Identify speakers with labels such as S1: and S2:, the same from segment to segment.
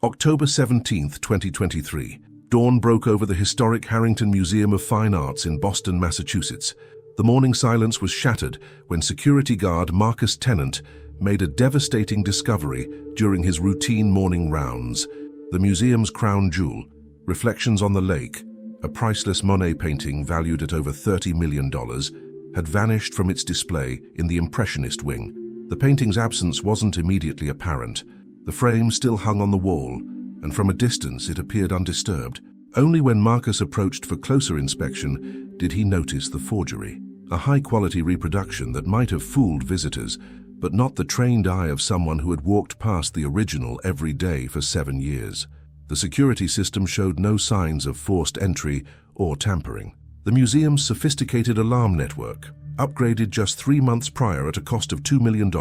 S1: October 17, 2023. Dawn broke over the historic Harrington Museum of Fine Arts in Boston, Massachusetts. The morning silence was shattered when security guard Marcus Tennant made a devastating discovery during his routine morning rounds. The museum's crown jewel, Reflections on the Lake, a priceless Monet painting valued at over $30 million, had vanished from its display in the Impressionist wing. The painting's absence wasn't immediately apparent. The frame still hung on the wall, and from a distance it appeared undisturbed. Only when Marcus approached for closer inspection did he notice the forgery. A high-quality reproduction that might have fooled visitors, but not the trained eye of someone who had walked past the original every day for 7 years. The security system showed no signs of forced entry or tampering. The museum's sophisticated alarm network, upgraded just 3 months prior at a cost of $2 million,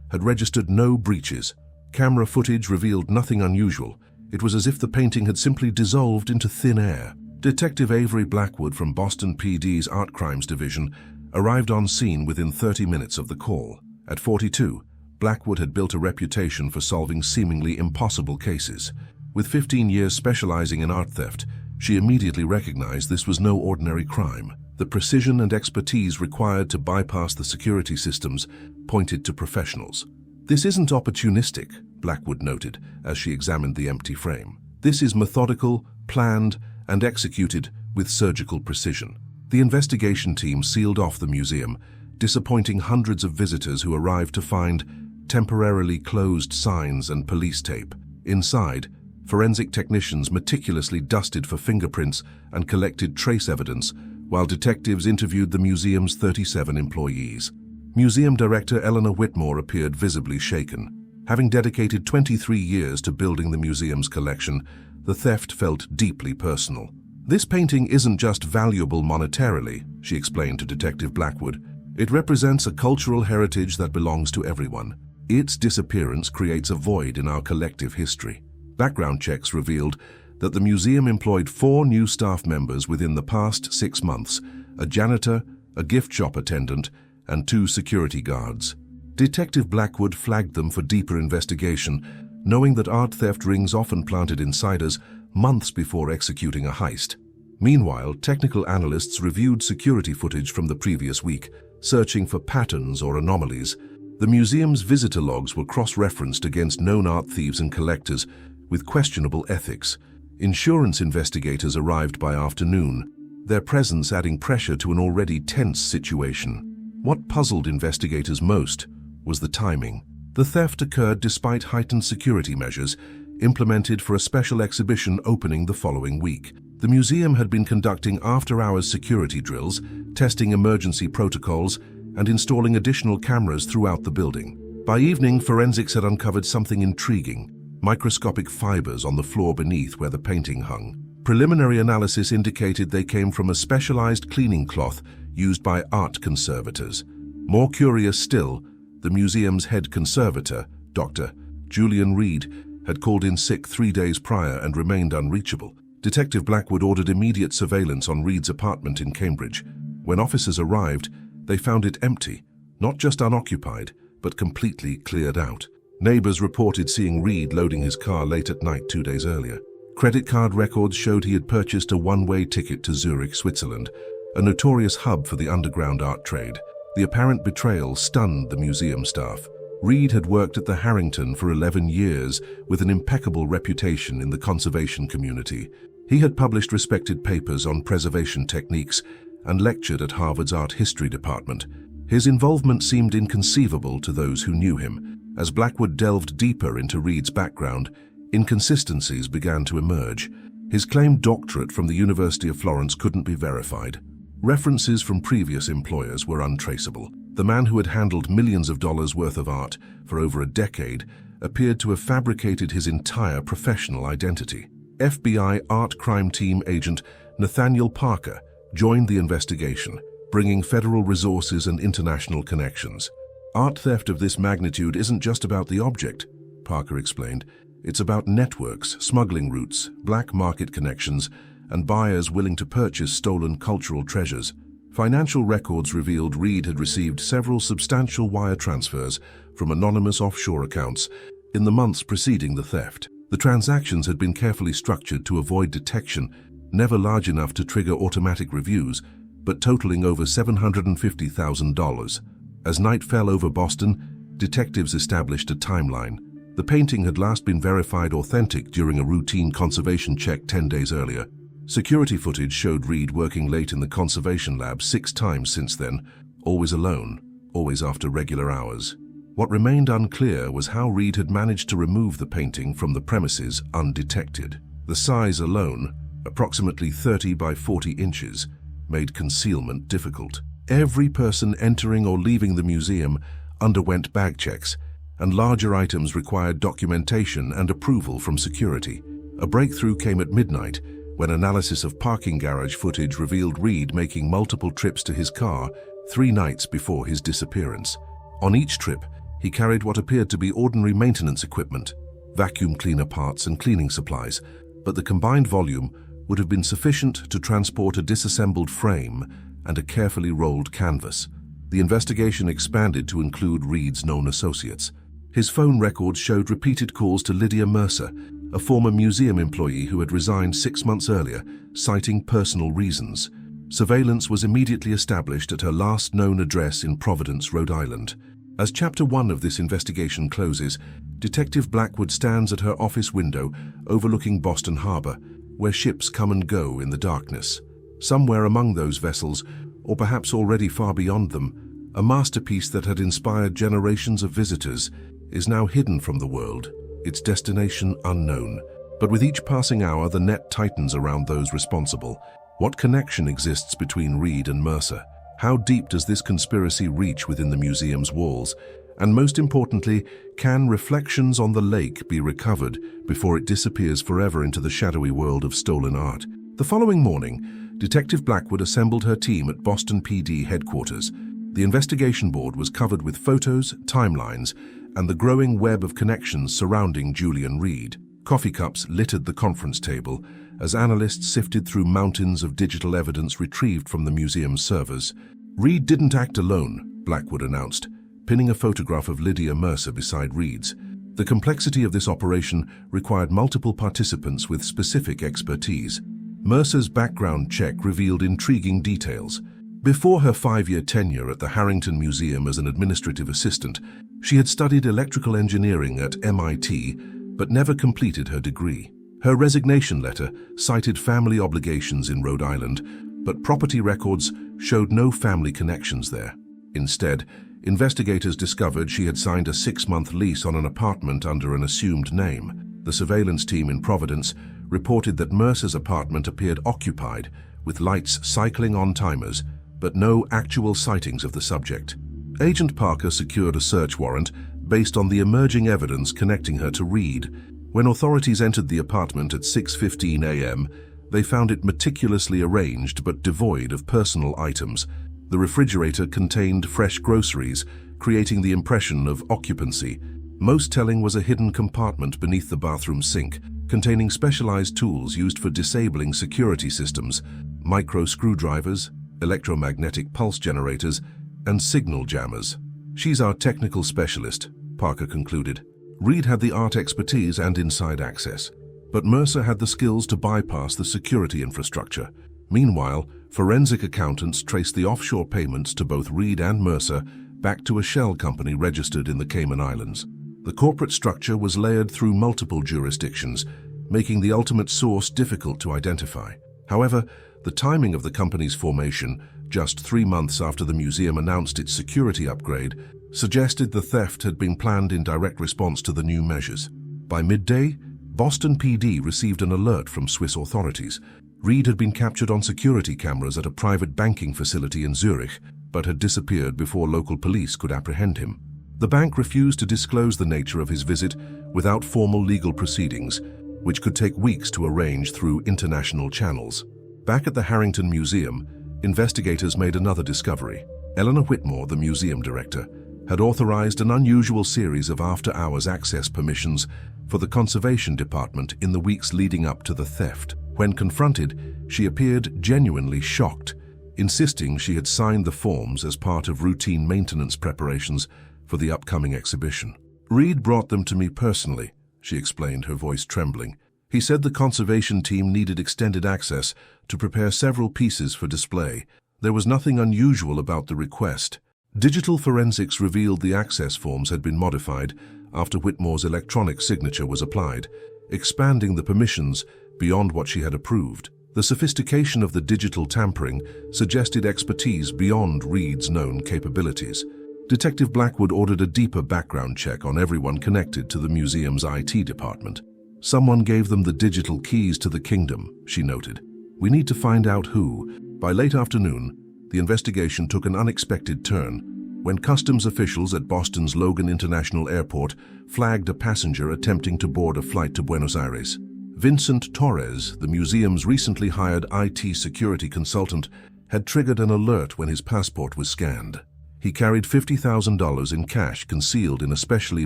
S1: had registered no breaches. Camera footage revealed nothing unusual. It was as if the painting had simply dissolved into thin air. Detective Avery Blackwood from Boston PD's Art Crimes Division arrived on scene within 30 minutes of the call. At 42, Blackwood had built a reputation for solving seemingly impossible cases. With 15 years specializing in art theft, she immediately recognized this was no ordinary crime. The precision and expertise required to bypass the security systems pointed to professionals. "This isn't opportunistic," Blackwood noted as she examined the empty frame. "This is methodical, planned, and executed with surgical precision." The investigation team sealed off the museum, disappointing hundreds of visitors who arrived to find temporarily closed signs and police tape. Inside, forensic technicians meticulously dusted for fingerprints and collected trace evidence, while detectives interviewed the museum's 37 employees. Museum Director Eleanor Whitmore appeared visibly shaken. Having dedicated 23 years to building the museum's collection, the theft felt deeply personal. "This painting isn't just valuable monetarily," she explained to Detective Blackwood. "It represents a cultural heritage that belongs to everyone. Its disappearance creates a void in our collective history." Background checks revealed that the museum employed 4 new staff members within the past 6 months: a janitor, a gift shop attendant, and 2 security guards. Detective Blackwood flagged them for deeper investigation, knowing that art theft rings often planted insiders months before executing a heist. Meanwhile, technical analysts reviewed security footage from the previous week, searching for patterns or anomalies. The museum's visitor logs were cross-referenced against known art thieves and collectors with questionable ethics. Insurance investigators arrived by afternoon, their presence adding pressure to an already tense situation. What puzzled investigators most was the timing. The theft occurred despite heightened security measures implemented for a special exhibition opening the following week. The museum had been conducting after-hours security drills, testing emergency protocols, and installing additional cameras throughout the building. By evening, forensics had uncovered something intriguing: microscopic fibers on the floor beneath where the painting hung. Preliminary analysis indicated they came from a specialized cleaning cloth used by art conservators. More curious still, the museum's head conservator, Dr. Julian Reed, had called in sick 3 days prior and remained unreachable. Detective Blackwood ordered immediate surveillance on Reed's apartment in Cambridge. When officers arrived, they found it empty, not just unoccupied, but completely cleared out. Neighbors reported seeing Reed loading his car late at night 2 days earlier. Credit card records showed he had purchased a one-way ticket to Zurich, Switzerland, a notorious hub for the underground art trade. The apparent betrayal stunned the museum staff. Reed had worked at the Harrington for 11 years with an impeccable reputation in the conservation community. He had published respected papers on preservation techniques and lectured at Harvard's art history department. His involvement seemed inconceivable to those who knew him. As Blackwood delved deeper into Reed's background, inconsistencies began to emerge. His claimed doctorate from the University of Florence couldn't be verified. References from previous employers were untraceable. The man who had handled millions of dollars worth of art for over a decade appeared to have fabricated his entire professional identity. FBI Art Crime Team agent Nathaniel Parker joined the investigation, bringing federal resources and international connections. "Art theft of this magnitude isn't just about the object," Parker explained. "It's about networks, smuggling routes, black market connections, and buyers willing to purchase stolen cultural treasures." Financial records revealed Reed had received several substantial wire transfers from anonymous offshore accounts in the months preceding the theft. The transactions had been carefully structured to avoid detection, never large enough to trigger automatic reviews, but totaling over $750,000. As night fell over Boston, detectives established a timeline. The painting had last been verified authentic during a routine conservation check 10 days earlier. Security footage showed Reed working late in the conservation lab 6 times since then, always alone, always after regular hours. What remained unclear was how Reed had managed to remove the painting from the premises undetected. The size alone, approximately 30 by 40 inches, made concealment difficult. Every person entering or leaving the museum underwent bag checks, and larger items required documentation and approval from security. A breakthrough came at midnight, when analysis of parking garage footage revealed Reed making multiple trips to his car 3 nights before his disappearance. On each trip, he carried what appeared to be ordinary maintenance equipment, vacuum cleaner parts and cleaning supplies, but the combined volume would have been sufficient to transport a disassembled frame and a carefully rolled canvas. The investigation expanded to include Reed's known associates. His phone records showed repeated calls to Lydia Mercer, a former museum employee who had resigned 6 months earlier, citing personal reasons. Surveillance was immediately established at her last known address in Providence, Rhode Island. As Chapter 1 of this investigation closes, Detective Blackwood stands at her office window overlooking Boston Harbor, where ships come and go in the darkness. Somewhere among those vessels, or perhaps already far beyond them, a masterpiece that had inspired generations of visitors is now hidden from the world, its destination unknown. But with each passing hour, the net tightens around those responsible. What connection exists between Reed and Mercer? How deep does this conspiracy reach within the museum's walls? And most importantly, can reflections on the lake be recovered before it disappears forever into the shadowy world of stolen art? The following morning, Detective Blackwood assembled her team at Boston PD headquarters. The investigation board was covered with photos, timelines, and the growing web of connections surrounding Julian Reed. Coffee cups littered the conference table as analysts sifted through mountains of digital evidence retrieved from the museum's servers. Reed didn't act alone, Blackwood announced, pinning a photograph of Lydia Mercer beside Reed's. The complexity of this operation required multiple participants with specific expertise. Mercer's background check revealed intriguing details. Before her 5-year tenure at the Harrington Museum as an administrative assistant, she had studied electrical engineering at MIT, but never completed her degree. Her resignation letter cited family obligations in Rhode Island, but property records showed no family connections there. Instead, investigators discovered she had signed a 6-month lease on an apartment under an assumed name. The surveillance team in Providence reported that Mercer's apartment appeared occupied, with lights cycling on timers, but no actual sightings of the subject. Agent Parker secured a search warrant based on the emerging evidence connecting her to Reed. When authorities entered the apartment at 6:15 a.m., they found it meticulously arranged but devoid of personal items. The refrigerator contained fresh groceries, creating the impression of occupancy. Most telling was a hidden compartment beneath the bathroom sink, containing specialized tools used for disabling security systems, micro screwdrivers, electromagnetic pulse generators, and signal jammers. "She's our technical specialist," Parker concluded. Reed had the art expertise and inside access, but Mercer had the skills to bypass the security infrastructure. Meanwhile, forensic accountants traced the offshore payments to both Reed and Mercer back to a shell company registered in the Cayman Islands. The corporate structure was layered through multiple jurisdictions, making the ultimate source difficult to identify. However, the timing of the company's formation, just 3 months after the museum announced its security upgrade, suggested the theft had been planned in direct response to the new measures. By midday, Boston PD received an alert from Swiss authorities. Reed had been captured on security cameras at a private banking facility in Zurich, but had disappeared before local police could apprehend him. The bank refused to disclose the nature of his visit without formal legal proceedings, which could take weeks to arrange through international channels. Back at the Harrington Museum, investigators made another discovery. Eleanor Whitmore, the museum director, had authorized an unusual series of after-hours access permissions for the conservation department in the weeks leading up to the theft. When confronted, she appeared genuinely shocked, insisting she had signed the forms as part of routine maintenance preparations for the upcoming exhibition. "Reed brought them to me personally," she explained, her voice trembling. He said the conservation team needed extended access to prepare several pieces for display. There was nothing unusual about the request. Digital forensics revealed the access forms had been modified after Whitmore's electronic signature was applied, expanding the permissions beyond what she had approved. The sophistication of the digital tampering suggested expertise beyond Reed's known capabilities. Detective Blackwood ordered a deeper background check on everyone connected to the museum's IT department. Someone gave them the digital keys to the kingdom, she noted. We need to find out who. By late afternoon, the investigation took an unexpected turn when customs officials at Boston's Logan International Airport flagged a passenger attempting to board a flight to Buenos Aires. Vincent Torres, the museum's recently hired IT security consultant, had triggered an alert when his passport was scanned. He carried $50,000 in cash concealed in a specially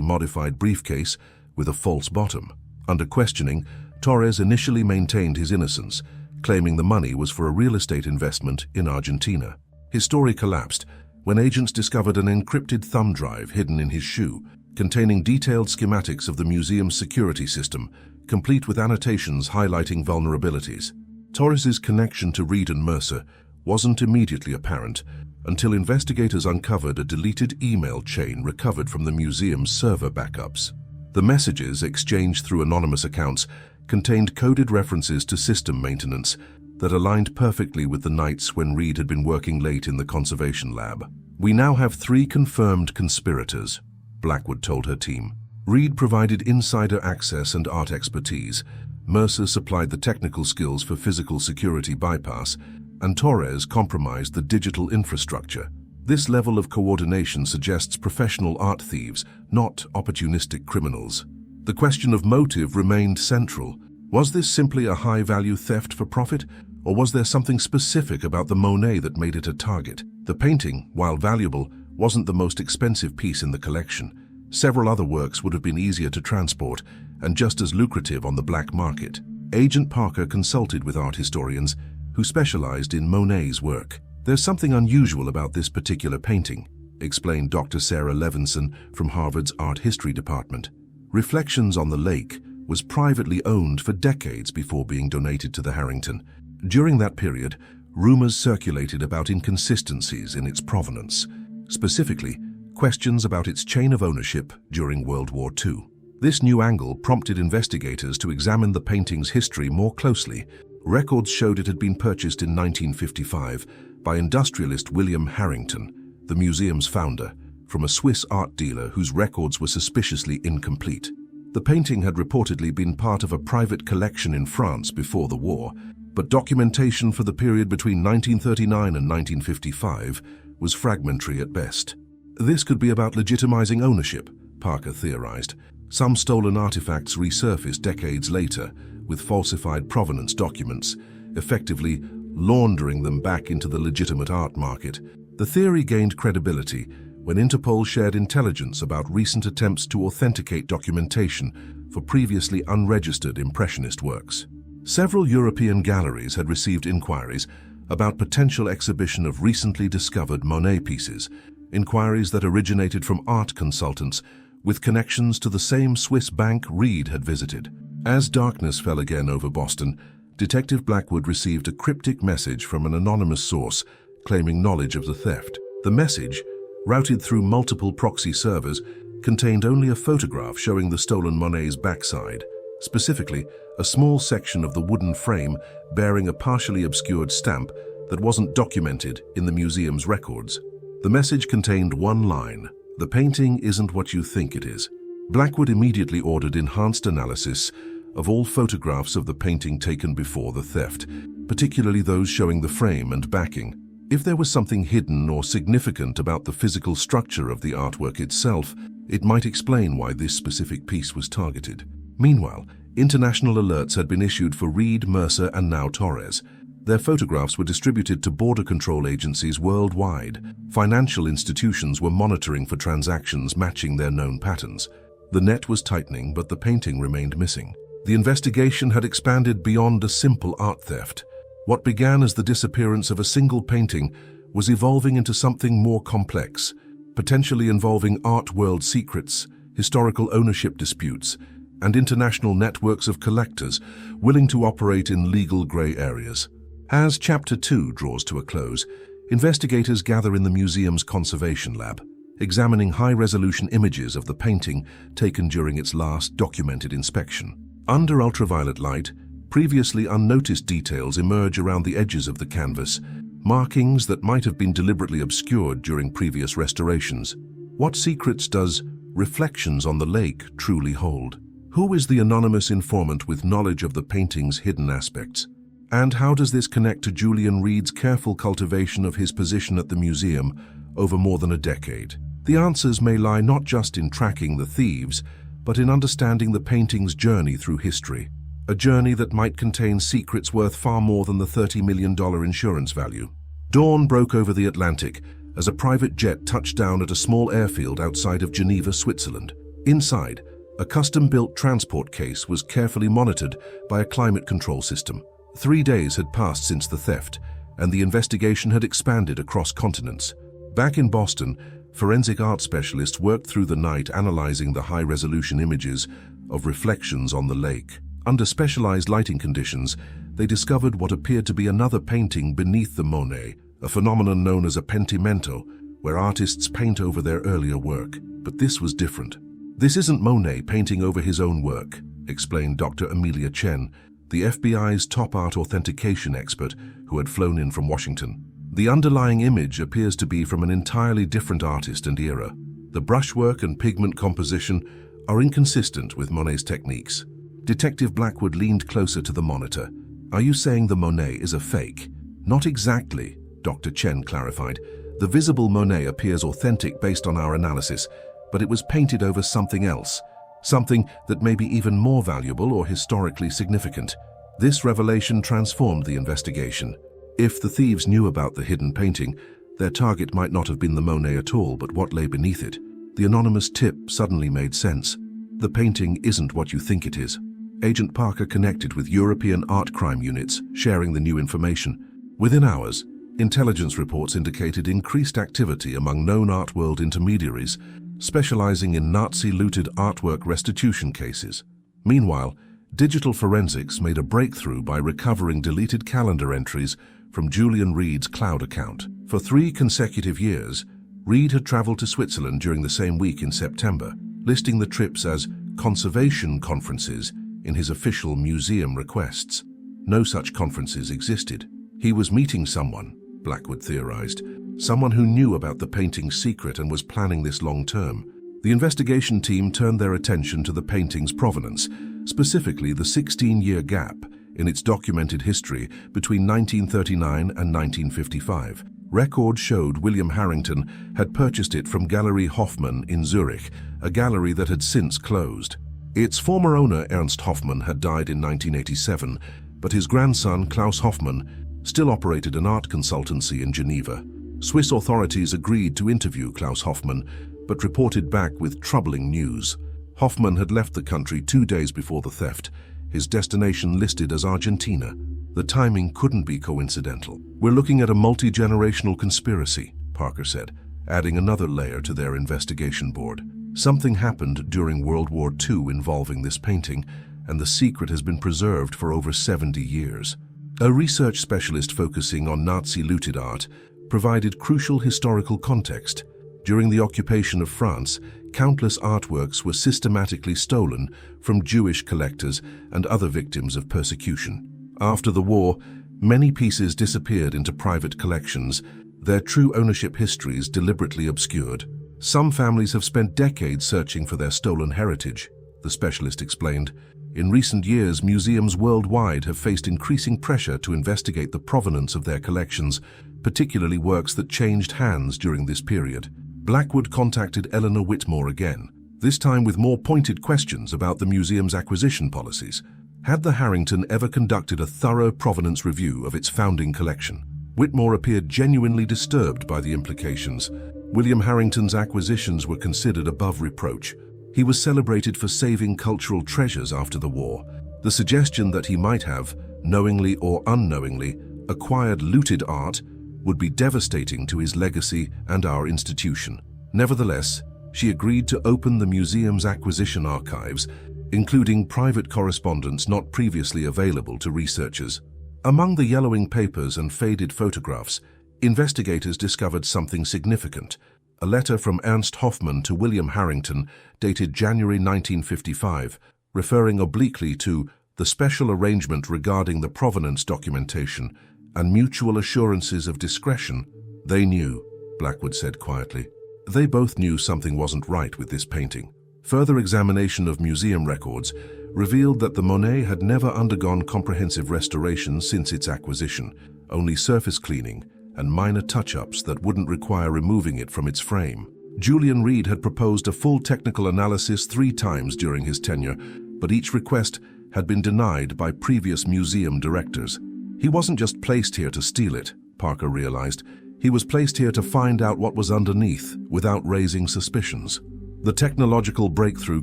S1: modified briefcase with a false bottom. Under questioning, Torres initially maintained his innocence, claiming the money was for a real estate investment in Argentina. His story collapsed when agents discovered an encrypted thumb drive hidden in his shoe, containing detailed schematics of the museum's security system, complete with annotations highlighting vulnerabilities. Torres's connection to Reed and Mercer wasn't immediately apparent until investigators uncovered a deleted email chain recovered from the museum's server backups. The messages, exchanged through anonymous accounts, contained coded references to system maintenance that aligned perfectly with the nights when Reed had been working late in the conservation lab. We now have 3 confirmed conspirators, Blackwood told her team. Reed provided insider access and art expertise, Mercer supplied the technical skills for physical security bypass, and Torres compromised the digital infrastructure. This level of coordination suggests professional art thieves, not opportunistic criminals. The question of motive remained central. Was this simply a high-value theft for profit, or was there something specific about the Monet that made it a target? The painting, while valuable, wasn't the most expensive piece in the collection. Several other works would have been easier to transport and just as lucrative on the black market. Agent Parker consulted with art historians who specialized in Monet's work. There's something unusual about this particular painting, explained Dr. Sarah Levinson from Harvard's Art History Department. Reflections on the Lake was privately owned for decades before being donated to the Harrington. During that period, rumors circulated about inconsistencies in its provenance, specifically questions about its chain of ownership during World War II. This new angle prompted investigators to examine the painting's history more closely. Records showed it had been purchased in 1955 by industrialist William Harrington, the museum's founder, from a Swiss art dealer whose records were suspiciously incomplete. The painting had reportedly been part of a private collection in France before the war, but documentation for the period between 1939 and 1955 was fragmentary at best. This could be about legitimizing ownership, Parker theorized. Some stolen artifacts resurfaced decades later with falsified provenance documents, effectively laundering them back into the legitimate art market. The theory gained credibility when Interpol shared intelligence about recent attempts to authenticate documentation for previously unregistered Impressionist works. Several European galleries had received inquiries about potential exhibition of recently discovered Monet pieces, inquiries that originated from art consultants with connections to the same Swiss bank Reed had visited. As darkness fell again over Boston, Detective Blackwood received a cryptic message from an anonymous source claiming knowledge of the theft. The message, routed through multiple proxy servers, contained only a photograph showing the stolen Monet's backside, specifically a small section of the wooden frame bearing a partially obscured stamp that wasn't documented in the museum's records. The message contained one line: "The painting isn't what you think it is." Blackwood immediately ordered enhanced analysis of all photographs of the painting taken before the theft, particularly those showing the frame and backing. If there was something hidden or significant about the physical structure of the artwork itself, it might explain why this specific piece was targeted. Meanwhile, international alerts had been issued for Reed, Mercer, and now Torres. Their photographs were distributed to border control agencies worldwide. Financial institutions were monitoring for transactions matching their known patterns. The net was tightening, but the painting remained missing. The investigation had expanded beyond a simple art theft. What began as the disappearance of a single painting was evolving into something more complex, potentially involving art world secrets, historical ownership disputes, and international networks of collectors willing to operate in legal grey areas. As Chapter 2 draws to a close, investigators gather in the museum's conservation lab, examining high-resolution images of the painting taken during its last documented inspection. Under ultraviolet light, previously unnoticed details emerge around the edges of the canvas, markings that might have been deliberately obscured during previous restorations. What secrets does Reflections on the Lake truly hold? Who is the anonymous informant with knowledge of the painting's hidden aspects? And how does this connect to Julian Reed's careful cultivation of his position at the museum over more than a decade? The answers may lie not just in tracking the thieves, but in understanding the painting's journey through history, a journey that might contain secrets worth far more than the $30 million insurance value. Dawn broke over the Atlantic as a private jet touched down at a small airfield outside of Geneva, Switzerland. Inside, a custom-built transport case was carefully monitored by a climate control system. 3 days had passed since the theft, and the investigation had expanded across continents. Back in Boston, forensic art specialists worked through the night analyzing the high-resolution images of Reflections on the Lake. Under specialized lighting conditions, they discovered what appeared to be another painting beneath the Monet, a phenomenon known as a pentimento, where artists paint over their earlier work. But this was different. "This isn't Monet painting over his own work," explained Dr. Amelia Chen, the FBI's top art authentication expert who had flown in from Washington. "The underlying image appears to be from an entirely different artist and era. The brushwork and pigment composition are inconsistent with Monet's techniques." Detective Blackwood leaned closer to the monitor. "Are you saying the Monet is a fake?" "Not exactly," Dr. Chen clarified. "The visible Monet appears authentic based on our analysis, but it was painted over something else, something that may be even more valuable or historically significant." This revelation transformed the investigation. If the thieves knew about the hidden painting, their target might not have been the Monet at all, but what lay beneath it. The anonymous tip suddenly made sense. The painting isn't what you think it is. Agent Parker connected with European art crime units, sharing the new information. Within hours, intelligence reports indicated increased activity among known art world intermediaries, specializing in Nazi-looted artwork restitution cases. Meanwhile, digital forensics made a breakthrough by recovering deleted calendar entries from Julian Reed's cloud account. For 3 consecutive years, Reed had traveled to Switzerland during the same week in September, listing the trips as conservation conferences in his official museum requests. No such conferences existed. He was meeting someone, Blackwood theorized, someone who knew about the painting's secret and was planning this long term. The investigation team turned their attention to the painting's provenance, specifically the 16-year gap in its documented history between 1939 and 1955. Records showed William Harrington had purchased it from Galerie Hoffmann in Zurich, a gallery that had since closed. Its former owner, Ernst Hoffmann, had died in 1987, but his grandson, Klaus Hoffmann, still operated an art consultancy in Geneva. Swiss authorities agreed to interview Klaus Hoffmann, but reported back with troubling news. Hoffmann had left the country 2 days before the theft, his destination listed as Argentina. The timing couldn't be coincidental. "We're looking at a multi-generational conspiracy," Parker said, adding another layer to their investigation board. "Something happened during World War II involving this painting, and the secret has been preserved for over 70 years. A research specialist focusing on Nazi-looted art provided crucial historical context. During the occupation of France, countless artworks were systematically stolen from Jewish collectors and other victims of persecution. After the war, many pieces disappeared into private collections, their true ownership histories deliberately obscured. Some families have spent decades searching for their stolen heritage," the specialist explained. "In recent years, museums worldwide have faced increasing pressure to investigate the provenance of their collections, particularly works that changed hands during this period." Blackwood contacted Eleanor Whitmore again, this time with more pointed questions about the museum's acquisition policies. Had the Harrington ever conducted a thorough provenance review of its founding collection? Whitmore appeared genuinely disturbed by the implications. William Harrington's acquisitions were considered above reproach. He was celebrated for saving cultural treasures after the war. The suggestion that he might have, knowingly or unknowingly, acquired looted art would be devastating to his legacy and our institution. Nevertheless, she agreed to open the museum's acquisition archives, including private correspondence not previously available to researchers. Among the yellowing papers and faded photographs, investigators discovered something significant: a letter from Ernst Hoffmann to William Harrington, dated January 1955, referring obliquely to the special arrangement regarding the provenance documentation and mutual assurances of discretion. They knew, Blackwood said quietly. They both knew something wasn't right with this painting. Further examination of museum records revealed that the Monet had never undergone comprehensive restoration since its acquisition, only surface cleaning and minor touch-ups that wouldn't require removing it from its frame. Julian Reed had proposed a full technical analysis 3 times during his tenure, but each request had been denied by previous museum directors. He wasn't just placed here to steal it, Parker realized. He was placed here to find out what was underneath without raising suspicions. The technological breakthrough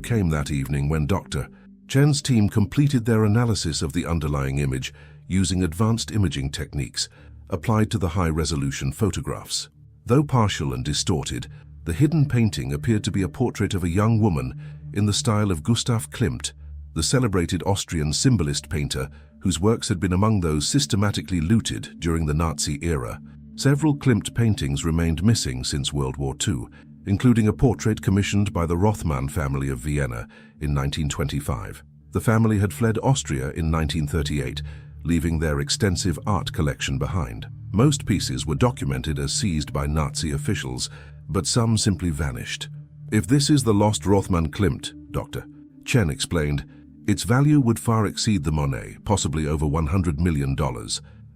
S1: came that evening when Dr. Chen's team completed their analysis of the underlying image using advanced imaging techniques applied to the high-resolution photographs. Though partial and distorted, the hidden painting appeared to be a portrait of a young woman in the style of Gustav Klimt, the celebrated Austrian symbolist painter whose works had been among those systematically looted during the Nazi era. Several Klimt paintings remained missing since World War II, including a portrait commissioned by the Rothmann family of Vienna in 1925. The family had fled Austria in 1938, leaving their extensive art collection behind. Most pieces were documented as seized by Nazi officials, but some simply vanished. If this is the lost Rothmann Klimt, Dr. Chen explained, its value would far exceed the Monet, possibly over $100 million.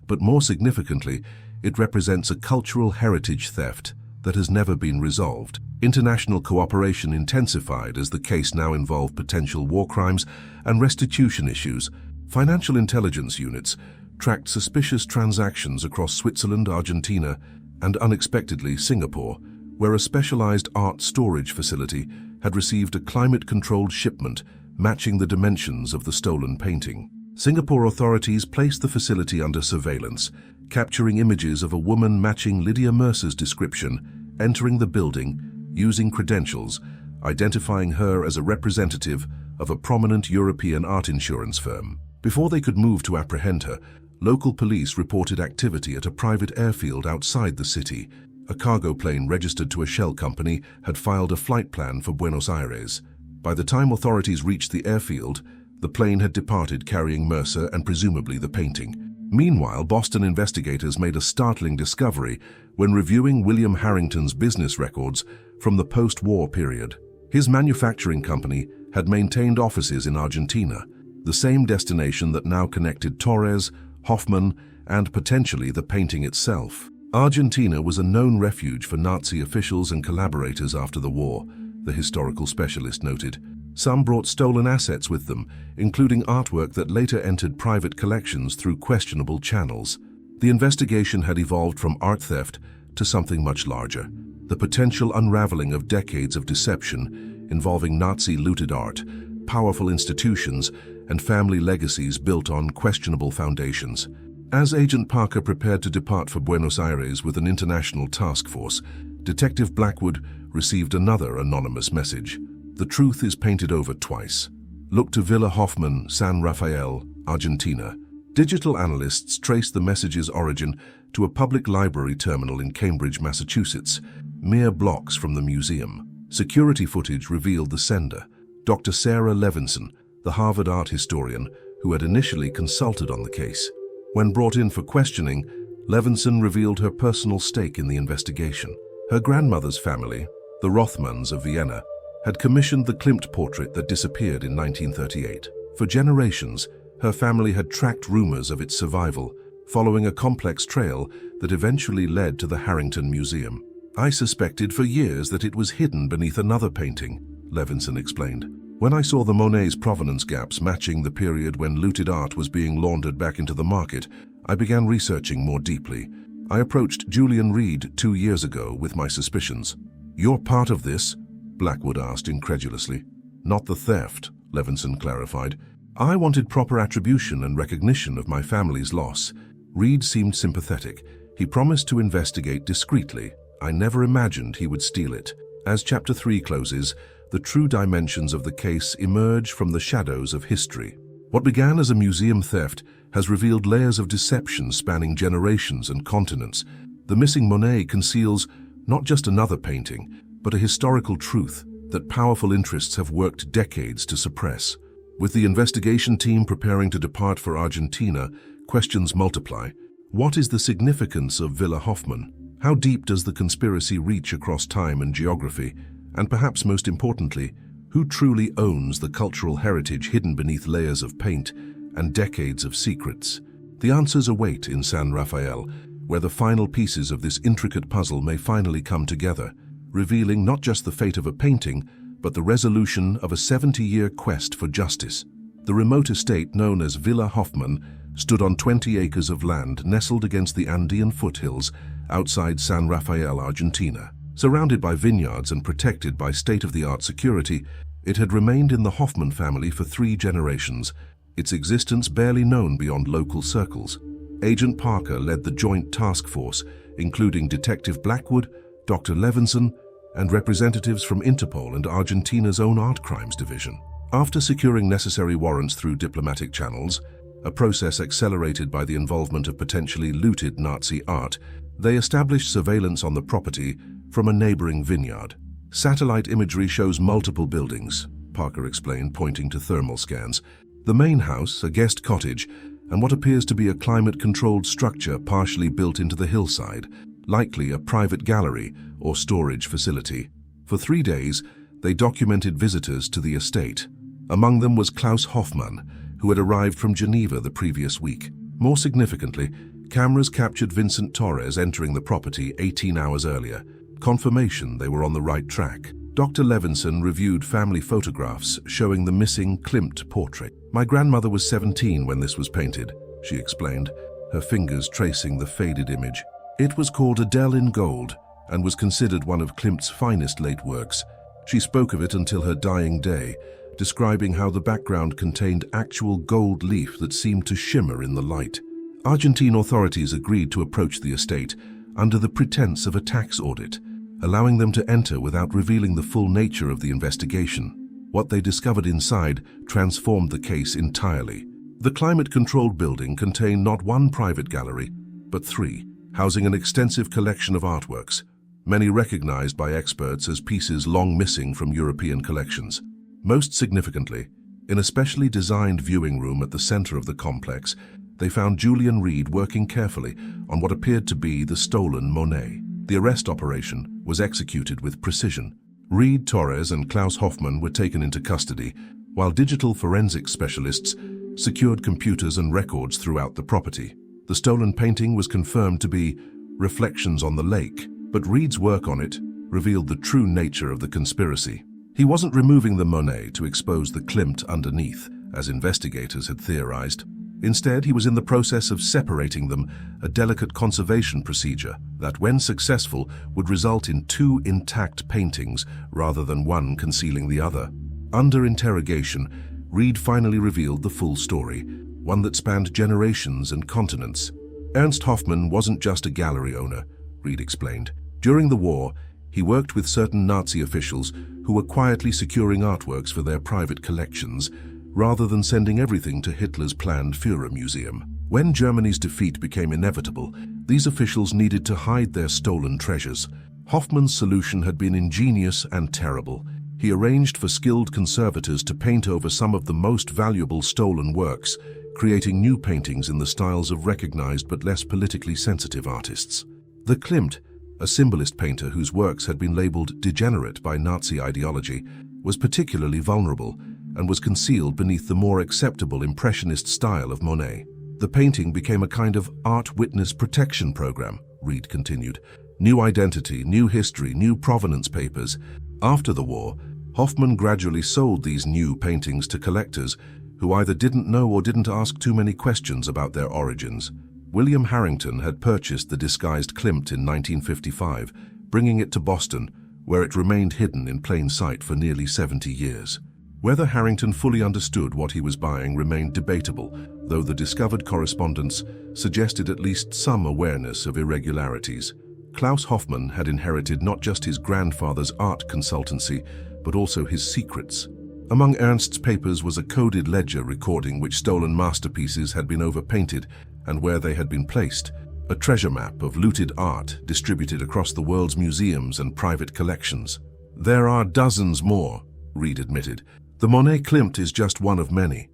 S1: But more significantly, it represents a cultural heritage theft that has never been resolved. International cooperation intensified as the case now involved potential war crimes and restitution issues. Financial intelligence units tracked suspicious transactions across Switzerland, Argentina, and unexpectedly Singapore, where a specialized art storage facility had received a climate-controlled shipment matching the dimensions of the stolen painting. Singapore authorities placed the facility under surveillance, capturing images of a woman matching Lydia Mercer's description, entering the building, using credentials, identifying her as a representative of a prominent European art insurance firm. Before they could move to apprehend her, local police reported activity at a private airfield outside the city. A cargo plane registered to a shell company had filed a flight plan for Buenos Aires. By the time authorities reached the airfield, the plane had departed carrying Mercer and presumably the painting. Meanwhile, Boston investigators made a startling discovery when reviewing William Harrington's business records from the post-war period. His manufacturing company had maintained offices in Argentina, the same destination that now connected Torres, Hoffmann, and potentially the painting itself. Argentina was a known refuge for Nazi officials and collaborators after the war, the historical specialist noted. Some brought stolen assets with them, including artwork that later entered private collections through questionable channels. The investigation had evolved from art theft to something much larger: the potential unraveling of decades of deception involving Nazi-looted art, powerful institutions, and family legacies built on questionable foundations. As Agent Parker prepared to depart for Buenos Aires with an international task force, Detective Blackwood received another anonymous message. The truth is painted over twice. Look to Villa Hoffmann, San Rafael, Argentina. Digital analysts traced the message's origin to a public library terminal in Cambridge, Massachusetts, mere blocks from the museum. Security footage revealed the sender, Dr. Sarah Levinson, the Harvard art historian who had initially consulted on the case. When brought in for questioning, Levinson revealed her personal stake in the investigation. Her grandmother's family, the Rothmanns of Vienna, had commissioned the Klimt portrait that disappeared in 1938. For generations, her family had tracked rumors of its survival, following a complex trail that eventually led to the Harrington Museum. I suspected for years that it was hidden beneath another painting, Levinson explained. When I saw the Monet's provenance gaps matching the period when looted art was being laundered back into the market, I began researching more deeply. I approached Julian Reed 2 years ago with my suspicions. "You're part of this?" Blackwood asked incredulously. "Not the theft," Levinson clarified. "I wanted proper attribution and recognition of my family's loss." Reed seemed sympathetic. He promised to investigate discreetly. I never imagined he would steal it. As Chapter 3 closes, the true dimensions of the case emerge from the shadows of history. What began as a museum theft has revealed layers of deception spanning generations and continents. The missing Monet conceals not just another painting, but a historical truth that powerful interests have worked decades to suppress. With the investigation team preparing to depart for Argentina, questions multiply. What is the significance of Villa Hoffmann? How deep does the conspiracy reach across time and geography? And perhaps most importantly, who truly owns the cultural heritage hidden beneath layers of paint and decades of secrets? The answers await in San Rafael, where the final pieces of this intricate puzzle may finally come together, revealing not just the fate of a painting, but the resolution of a 70-year quest for justice. The remote estate known as Villa Hoffmann stood on 20 acres of land nestled against the Andean foothills outside San Rafael, Argentina. Surrounded by vineyards and protected by state-of-the-art security, it had remained in the Hoffmann family for 3 generations, its existence barely known beyond local circles. Agent Parker led the joint task force, including Detective Blackwood, Dr. Levinson, and representatives from Interpol and Argentina's own Art Crimes Division. After securing necessary warrants through diplomatic channels, a process accelerated by the involvement of potentially looted Nazi art, they established surveillance on the property from a neighboring vineyard. Satellite imagery shows multiple buildings, Parker explained, pointing to thermal scans. The main house, a guest cottage, and what appears to be a climate-controlled structure partially built into the hillside, likely a private gallery or storage facility. For 3 days, they documented visitors to the estate. Among them was Klaus Hoffmann, who had arrived from Geneva the previous week. More significantly, cameras captured Vincent Torres entering the property 18 hours earlier, confirmation they were on the right track. Dr. Levinson reviewed family photographs showing the missing Klimt portrait. "My grandmother was 17 when this was painted," she explained, her fingers tracing the faded image. "It was called Adele in Gold and was considered one of Klimt's finest late works. She spoke of it until her dying day, describing how the background contained actual gold leaf that seemed to shimmer in the light." Argentine authorities agreed to approach the estate under the pretense of a tax audit, allowing them to enter without revealing the full nature of the investigation. What they discovered inside transformed the case entirely. The climate-controlled building contained not one private gallery, but 3, housing an extensive collection of artworks, many recognized by experts as pieces long missing from European collections. Most significantly, in a specially designed viewing room at the center of the complex, they found Julian Reed working carefully on what appeared to be the stolen Monet. The arrest operation was executed with precision. Reed, Torres, and Klaus Hoffmann were taken into custody, while digital forensics specialists secured computers and records throughout the property. The stolen painting was confirmed to be Reflections on the Lake, but Reed's work on it revealed the true nature of the conspiracy. He wasn't removing the Monet to expose the Klimt underneath, as investigators had theorized. Instead, he was in the process of separating them, a delicate conservation procedure that, when successful, would result in 2 intact paintings rather than one concealing the other. Under interrogation, Reed finally revealed the full story, one that spanned generations and continents. Ernst Hoffmann wasn't just a gallery owner, Reed explained. During the war, he worked with certain Nazi officials who were quietly securing artworks for their private collections, rather than sending everything to Hitler's planned Führer Museum. When Germany's defeat became inevitable, these officials needed to hide their stolen treasures. Hoffmann's solution had been ingenious and terrible. He arranged for skilled conservators to paint over some of the most valuable stolen works, creating new paintings in the styles of recognized but less politically sensitive artists. The Klimt, a symbolist painter whose works had been labeled degenerate by Nazi ideology, was particularly vulnerable and was concealed beneath the more acceptable Impressionist style of Monet. The painting became a kind of art witness protection program, Reed continued. New identity, new history, new provenance papers. After the war, Hoffmann gradually sold these new paintings to collectors who either didn't know or didn't ask too many questions about their origins. William Harrington had purchased the disguised Klimt in 1955, bringing it to Boston, where it remained hidden in plain sight for nearly 70 years. Whether Harrington fully understood what he was buying remained debatable, though the discovered correspondence suggested at least some awareness of irregularities. Klaus Hoffmann had inherited not just his grandfather's art consultancy, but also his secrets. Among Ernst's papers was a coded ledger recording which stolen masterpieces had been overpainted and where they had been placed, a treasure map of looted art distributed across the world's museums and private collections. "There are dozens more," Reed admitted. "The Monet Klimt is just one of many."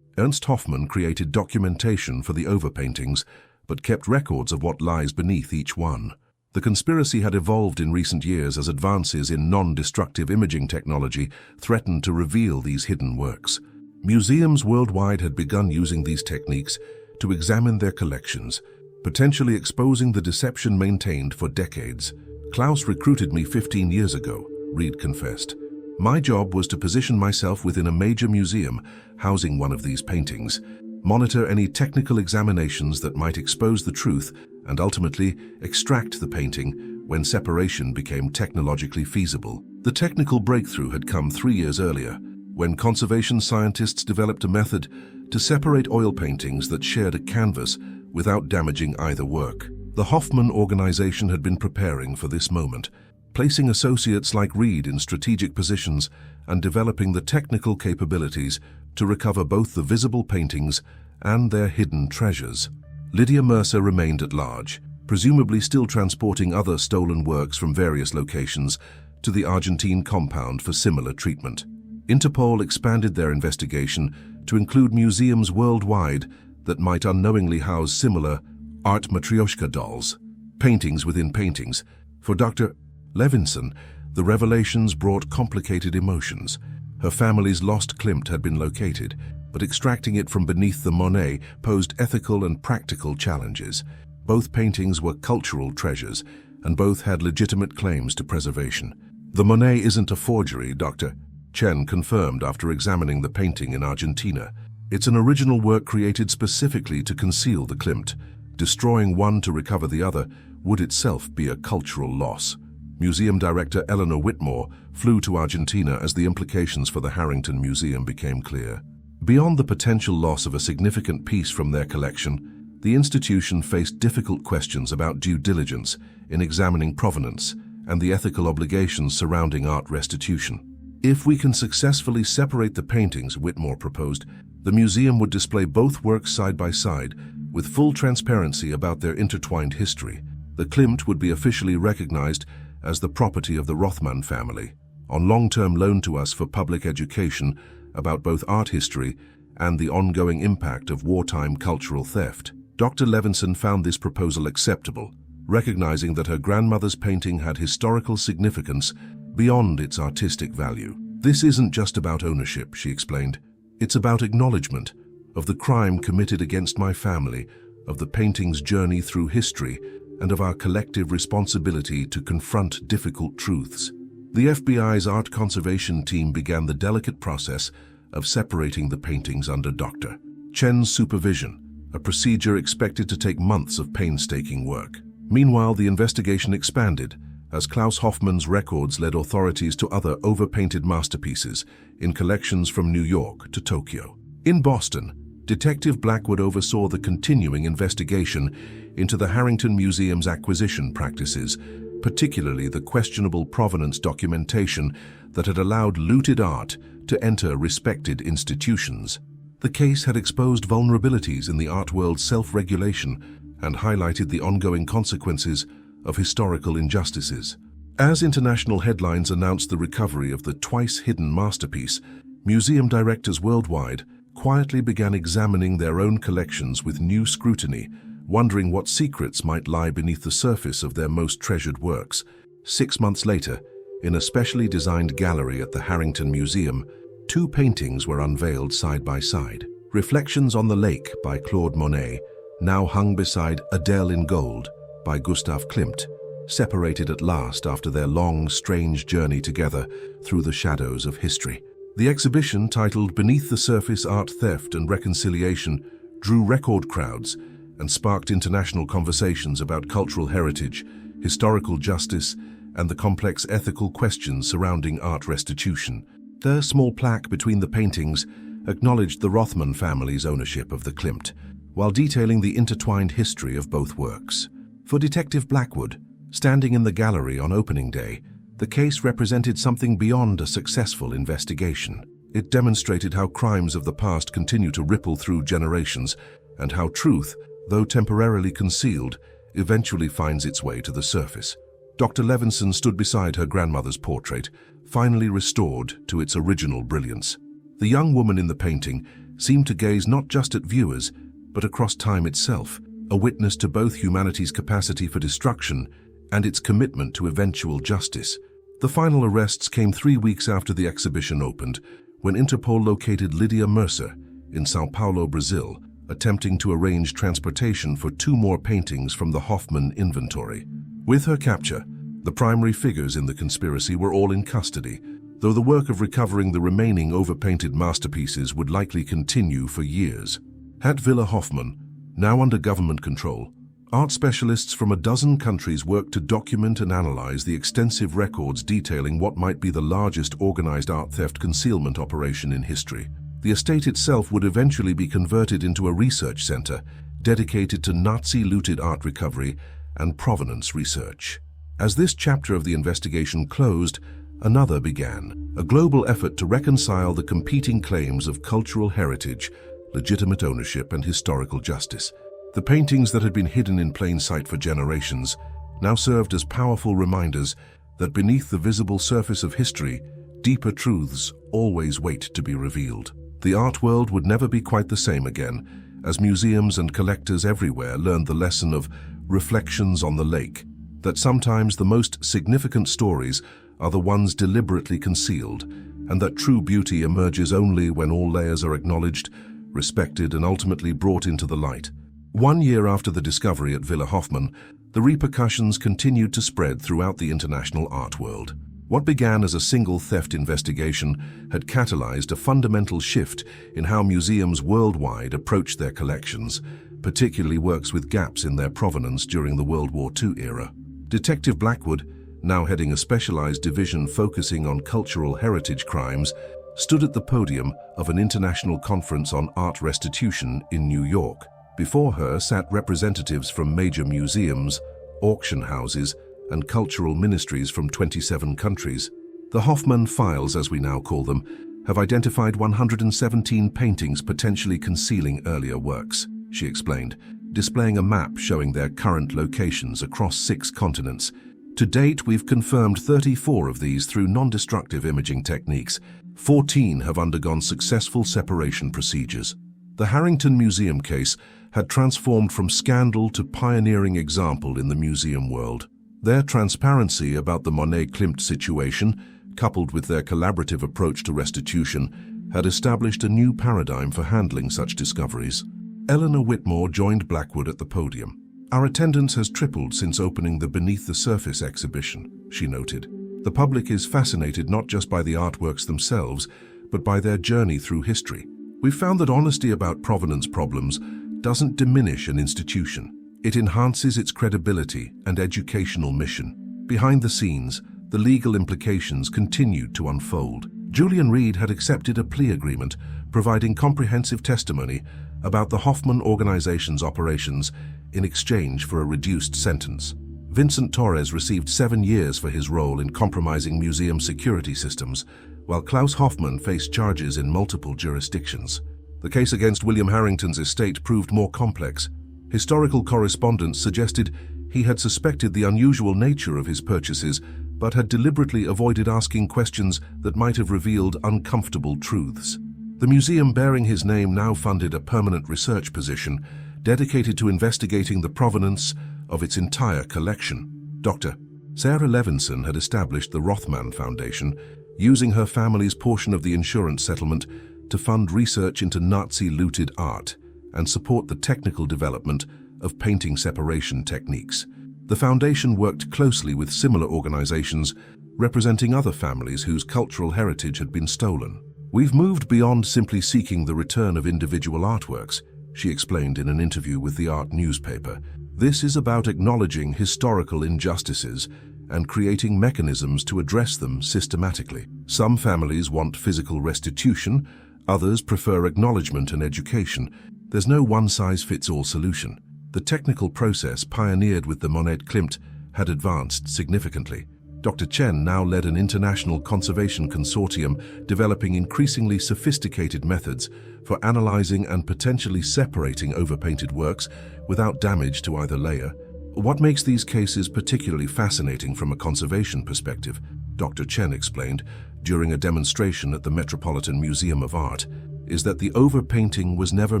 S1: Ernst Hoffmann created documentation for the overpaintings, but kept records of what lies beneath each one. The conspiracy had evolved in recent years as advances in non-destructive imaging technology threatened to reveal these hidden works. Museums worldwide had begun using these techniques to examine their collections, potentially exposing the deception maintained for decades. "Klaus recruited me 15 years ago," Reed confessed. "My job was to position myself within a major museum housing one of these paintings, monitor any technical examinations that might expose the truth, and ultimately extract the painting when separation became technologically feasible." The technical breakthrough had come 3 years earlier, when conservation scientists developed a method to separate oil paintings that shared a canvas without damaging either work. The Hoffmann organization had been preparing for this moment, placing associates like Reed in strategic positions and developing the technical capabilities to recover both the visible paintings and their hidden treasures. Lydia Mercer remained at large, presumably still transporting other stolen works from various locations to the Argentine compound for similar treatment. Interpol expanded their investigation to include museums worldwide that might unknowingly house similar art Matryoshka dolls, paintings within paintings. For Dr. Levinson, the revelations brought complicated emotions. Her family's lost Klimt had been located, but extracting it from beneath the Monet posed ethical and practical challenges. Both paintings were cultural treasures, and both had legitimate claims to preservation. "The Monet isn't a forgery," Dr. Chen confirmed after examining the painting in Argentina. "It's an original work created specifically to conceal the Klimt. Destroying one to recover the other would itself be a cultural loss." Museum director Eleanor Whitmore flew to Argentina as the implications for the Harrington Museum became clear. Beyond the potential loss of a significant piece from their collection, the institution faced difficult questions about due diligence in examining provenance and the ethical obligations surrounding art restitution. "If we can successfully separate the paintings," Whitmore proposed, "the museum would display both works side by side, with full transparency about their intertwined history. The Klimt would be officially recognized as the property of the Rothman family, on long-term loan to us for public education about both art history and the ongoing impact of wartime cultural theft." Dr. Levinson found this proposal acceptable, recognizing that her grandmother's painting had historical significance beyond its artistic value. "This isn't just about ownership," she explained. "It's about acknowledgement of the crime committed against my family, of the painting's journey through history, and of our collective responsibility to confront difficult truths." The FBI's art conservation team began the delicate process of separating the paintings under Dr. Chen's supervision, a procedure expected to take months of painstaking work. Meanwhile, the investigation expanded as Klaus Hoffmann's records led authorities to other overpainted masterpieces in collections from New York to Tokyo. In Boston, Detective Blackwood oversaw the continuing investigation into the Harrington Museum's acquisition practices, particularly the questionable provenance documentation that had allowed looted art to enter respected institutions. The case had exposed vulnerabilities in the art world's self-regulation and highlighted the ongoing consequences of historical injustices. As international headlines announced the recovery of the twice-hidden masterpiece, museum directors worldwide quietly began examining their own collections with new scrutiny, wondering what secrets might lie beneath the surface of their most treasured works. 6 months later, in a specially designed gallery at the Harrington Museum, 2 paintings were unveiled side by side. Reflections on the Lake by Claude Monet, now hung beside Adele in Gold by Gustav Klimt, separated at last after their long, strange journey together through the shadows of history. The exhibition, titled Beneath the Surface: Art Theft and Reconciliation, drew record crowds and sparked international conversations about cultural heritage, historical justice, and the complex ethical questions surrounding art restitution. The small plaque between the paintings acknowledged the Rothman family's ownership of the Klimt, while detailing the intertwined history of both works. For Detective Blackwood, standing in the gallery on opening day, The case represented something beyond a successful investigation. It demonstrated how crimes of the past continue to ripple through generations, and how truth, though temporarily concealed, eventually finds its way to the surface. Dr. Levinson stood beside her grandmother's portrait, finally restored to its original brilliance. The young woman in the painting seemed to gaze not just at viewers, but across time itself, a witness to both humanity's capacity for destruction and its commitment to eventual justice. The final arrests came 3 weeks after the exhibition opened, when Interpol located Lydia Mercer in São Paulo, Brazil, attempting to arrange transportation for 2 more paintings from the Hoffman inventory. With her capture, the primary figures in the conspiracy were all in custody, though the work of recovering the remaining overpainted masterpieces would likely continue for years. At Villa Hoffman, now under government control, art specialists from a dozen countries worked to document and analyze the extensive records detailing what might be the largest organized art theft concealment operation in history. The estate itself would eventually be converted into a research center dedicated to Nazi-looted art recovery and provenance research. As this chapter of the investigation closed, another began, a global effort to reconcile the competing claims of cultural heritage, legitimate ownership, and historical justice. The paintings that had been hidden in plain sight for generations now served as powerful reminders that beneath the visible surface of history, deeper truths always wait to be revealed. The art world would never be quite the same again, as museums and collectors everywhere learned the lesson of Reflections on the Lake, that sometimes the most significant stories are the ones deliberately concealed, and that true beauty emerges only when all layers are acknowledged, respected, and ultimately brought into the light. 1 year after the discovery at Villa Hoffman, the repercussions continued to spread throughout the international art world. What began as a single theft investigation had catalyzed a fundamental shift in how museums worldwide approached their collections, particularly works with gaps in their provenance during the World War II era. Detective Blackwood, now heading a specialized division focusing on cultural heritage crimes, stood at the podium of an international conference on art restitution in New York. Before her sat representatives from major museums, auction houses, and cultural ministries from 27 countries. The Hoffman Files, as we now call them, have identified 117 paintings potentially concealing earlier works, she explained, displaying a map showing their current locations across 6 continents. To date, we've confirmed 34 of these through non-destructive imaging techniques. 14 have undergone successful separation procedures. The Harrington Museum case had transformed from scandal to pioneering example in the museum world. Their transparency about the Monet-Klimt situation, coupled with their collaborative approach to restitution, had established a new paradigm for handling such discoveries. Eleanor Whitmore joined Blackwood at the podium. "Our attendance has tripled since opening the Beneath the Surface exhibition," she noted. "The public is fascinated not just by the artworks themselves, but by their journey through history. We've found that honesty about provenance problems doesn't diminish an institution. It enhances its credibility and educational mission." Behind the scenes, the legal implications continued to unfold. Julian Reed had accepted a plea agreement, providing comprehensive testimony about the Hoffman organization's operations in exchange for a reduced sentence. Vincent Torres received 7 years for his role in compromising museum security systems, while Klaus Hoffman faced charges in multiple jurisdictions. The case against William Harrington's estate proved more complex. Historical correspondence suggested he had suspected the unusual nature of his purchases, but had deliberately avoided asking questions that might have revealed uncomfortable truths. The museum bearing his name now funded a permanent research position dedicated to investigating the provenance of its entire collection. Dr. Sarah Levinson had established the Rothman Foundation, using her family's portion of the insurance settlement to fund research into Nazi-looted art and support the technical development of painting separation techniques. The foundation worked closely with similar organizations representing other families whose cultural heritage had been stolen. "We've moved beyond simply seeking the return of individual artworks," she explained in an interview with the art newspaper. "This is about acknowledging historical injustices and creating mechanisms to address them systematically. Some families want physical restitution, others prefer acknowledgement and education. There's no one-size-fits-all solution." The technical process pioneered with the Monet-Klimt had advanced significantly. Dr. Chen now led an international conservation consortium developing increasingly sophisticated methods for analyzing and potentially separating overpainted works without damage to either layer. What makes these cases particularly fascinating from a conservation perspective, Dr. Chen explained during a demonstration at the Metropolitan Museum of Art, is that the overpainting was never